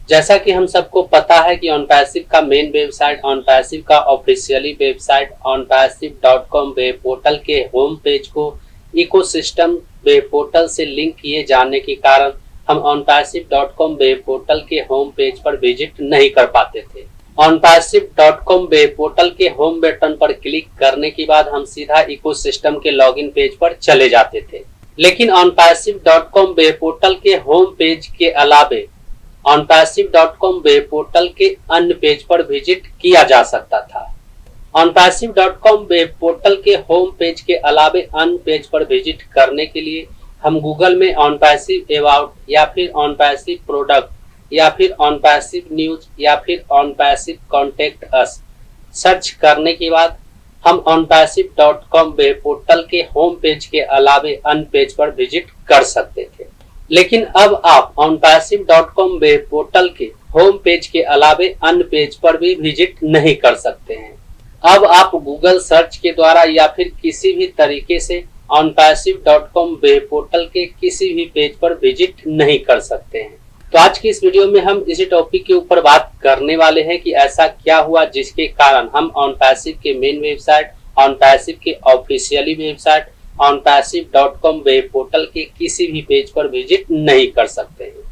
जैसा कि हम सबको पता है कि OnPassive का मेन वेबसाइट, OnPassive का officially website onpassive.com web portal के होम पेज को इकोसिस्टम वेब पोर्टल से लिंक किए जाने के कारण हम onpassive.com वेब पोर्टल के होम पेज पर विजिट नहीं कर पाते थे। onpassive.com वेब पोर्टल के होम बटन पर क्लिक करने के बाद हम सीधा इकोसिस्टम के लॉगिन पेज पर चले जाते थे। लेकिन onpassive.com वेब पोर्टल के होम पेज के अलावे onpassive.com वेब पोर्टल के अन्य पेज पर विजिट किया जा सकता था। onpassive.com वेब पोर्टल के होम पेज के अलावे अन्य पेज पर विजिट करने के लिए हम गूगल में OnPassive अबाउट या फिर OnPassive प्रोडक्ट या फिर OnPassive न्यूज या फिर OnPassive कॉन्टेक्ट अस सर्च करने के बाद हम onpassive.com वेब पोर्टल के होम पेज के अलावे अन्य पेज पर विजिट कर सकते थे। लेकिन अब आप onpassive.com वेब पोर्टल के होम पेज के अलावे अन्य पेज पर भी विजिट नहीं कर सकते हैं। अब आप गूगल सर्च के द्वारा या फिर किसी भी तरीके से onpassive.com वेब पोर्टल के किसी भी पेज पर विजिट नहीं कर सकते हैं। तो आज की इस वीडियो में हम इसी टॉपिक के ऊपर बात करने वाले हैं कि ऐसा क्या हुआ जिसके कारण हम OnPassive के मेन वेबसाइट, OnPassive के officially website onpassive.com web portal के किसी भी पेज पर विजिट नहीं कर सकते हैं।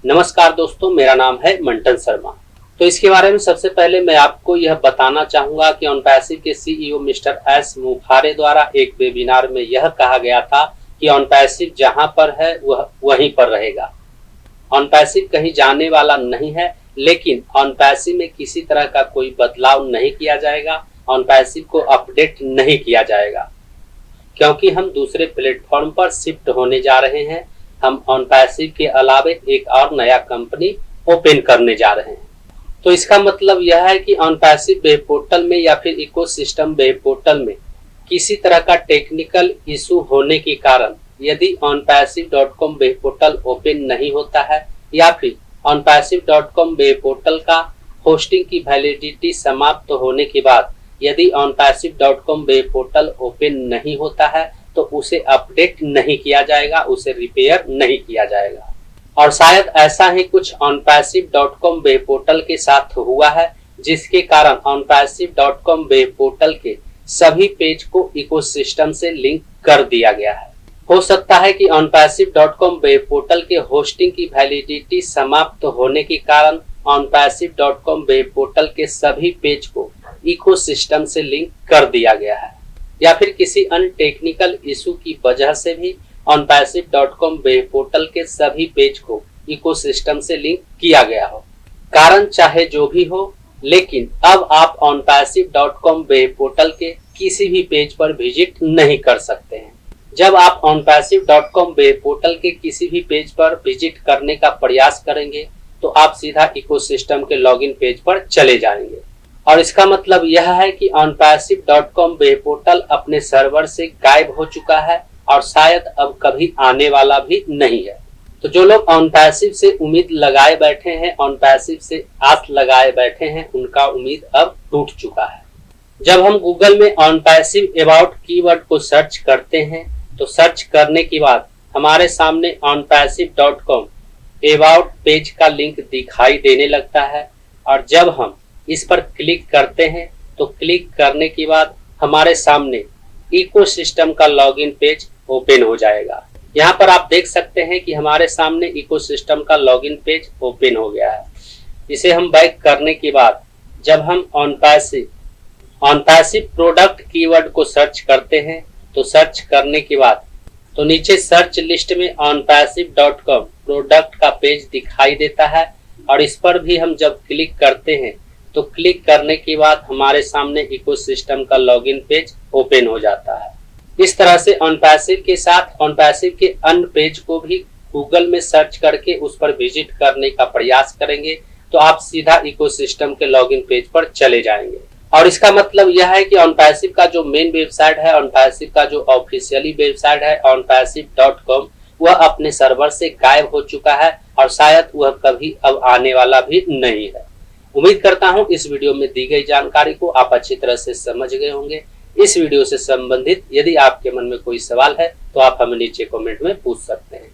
नमस्कार दोस्तों, मेरा नाम है मंटन शर्मा। तो इसके बारे में सबसे पहले मैं आपको यह बताना चाहूंगा कि OnPassive के सीईओ मिस्टर एस मुफारे द्वारा एक वेबिनार में यह कहा गया था कि OnPassive जहां पर है वह वहीं पर रहेगा। OnPassive कहीं जाने वाला नहीं है, लेकिन OnPassive में किसी तरह का कोई बदलाव नहीं किया जाएगा। OnPassive को अपडेट नहीं किया जाएगा क्योंकि हम दूसरे प्लेटफॉर्म पर शिफ्ट होने जा रहे हैं। हम OnPassive के अलावे एक और नया कंपनी ओपन करने जा रहे हैं। तो इसका मतलब यह है कि OnPassive वेब पोर्टल में या फिर इकोसिस्टम वेब पोर्टल में किसी तरह का टेक्निकल इशू होने के कारण यदि onpassive.com वेब पोर्टल ओपन नहीं होता है या फिर onpassive.com वेब पोर्टल का होस्टिंग की वैलिडिटी समाप्त होने के बाद यदि onpassive.com वेब पोर्टल ओपन नहीं होता है तो उसे अपडेट नहीं किया जाएगा, उसे रिपेयर नहीं किया जाएगा। और शायद ऐसा ही कुछ onpassive.com वेब पोर्टल के साथ हुआ है जिसके कारण onpassive.com वेब पोर्टल के सभी पेज को इकोसिस्टम से लिंक कर दिया गया है। हो सकता है कि onpassive.com वेब पोर्टल के होस्टिंग की वैलिडिटी समाप्त होने के कारण onpassive.com वेब पोर्टल के सभी पेज को इकोसिस्टम से लिंक कर दिया गया है, या फिर किसी अन्य टेक्निकल इशू की वजह से भी onpassive.com वेब पोर्टल के सभी पेज को इकोसिस्टम से लिंक किया गया हो। कारण चाहे जो भी हो, लेकिन अब आप onpassive.com वेब पोर्टल के किसी भी पेज पर विजिट नहीं कर सकते हैं। जब आप onpassive.com वेब पोर्टल के किसी भी पेज पर विजिट करने का प्रयास करेंगे तो आप सीधा इकोसिस्टम के लॉगिन पेज पर चले जाएंगे और इसका मतलब यह है कि onpassive.com वेब पोर्टल अपने सर्वर से गायब हो चुका है और शायद अब कभी आने वाला भी नहीं है। तो जो लोग OnPassive से उम्मीद लगाए बैठे हैं, OnPassive से आस लगाए बैठे हैं, उनका उम्मीद अब टूट चुका है। जब हम गूगल में OnPassive अबाउट कीवर्ड को सर्च करते हैं तो सर्च करने के बाद हमारे सामने onpassive.com अबाउट पेज का लिंक दिखाई देने लगता है और जब हम इस पर क्लिक करते हैं तो क्लिक करने के बाद हमारे सामने इकोसिस्टम का लॉगिन पेज ओपन हो जाएगा। यहाँ पर आप देख सकते हैं कि हमारे सामने इकोसिस्टम का लॉगिन पेज ओपन हो गया है। इसे हम बैक करने के बाद जब हम OnPassive प्रोडक्ट कीवर्ड को सर्च करते हैं तो सर्च करने के बाद तो नीचे सर्च लिस्ट में onpassive.com प्रोडक्ट का पेज दिखाई देता है और इस पर भी हम जब क्लिक करते हैं तो क्लिक करने के बाद हमारे सामने इकोसिस्टम का लॉगिन पेज ओपन हो जाता है। इस तरह से OnPassive के साथ OnPassive के अन्य पेज को भी गूगल में सर्च करके उस पर विजिट करने का प्रयास करेंगे तो आप सीधा इकोसिस्टम के लॉगिन पेज पर चले जाएंगे। और इसका मतलब यह है कि OnPassive का जो मेन वेबसाइट है, OnPassive का जो ऑफिशियली वेबसाइट है onpassive.com, वह अपने सर्वर से गायब हो चुका है और शायद वह कभी अब आने वाला भी नहीं है। उम्मीद करता हूं इस वीडियो में दी गई जानकारी को आप अच्छी तरह से समझ गए होंगे। इस वीडियो से संबंधित यदि आपके मन में कोई सवाल है तो आप हमें नीचे कमेंट में पूछ सकते हैं।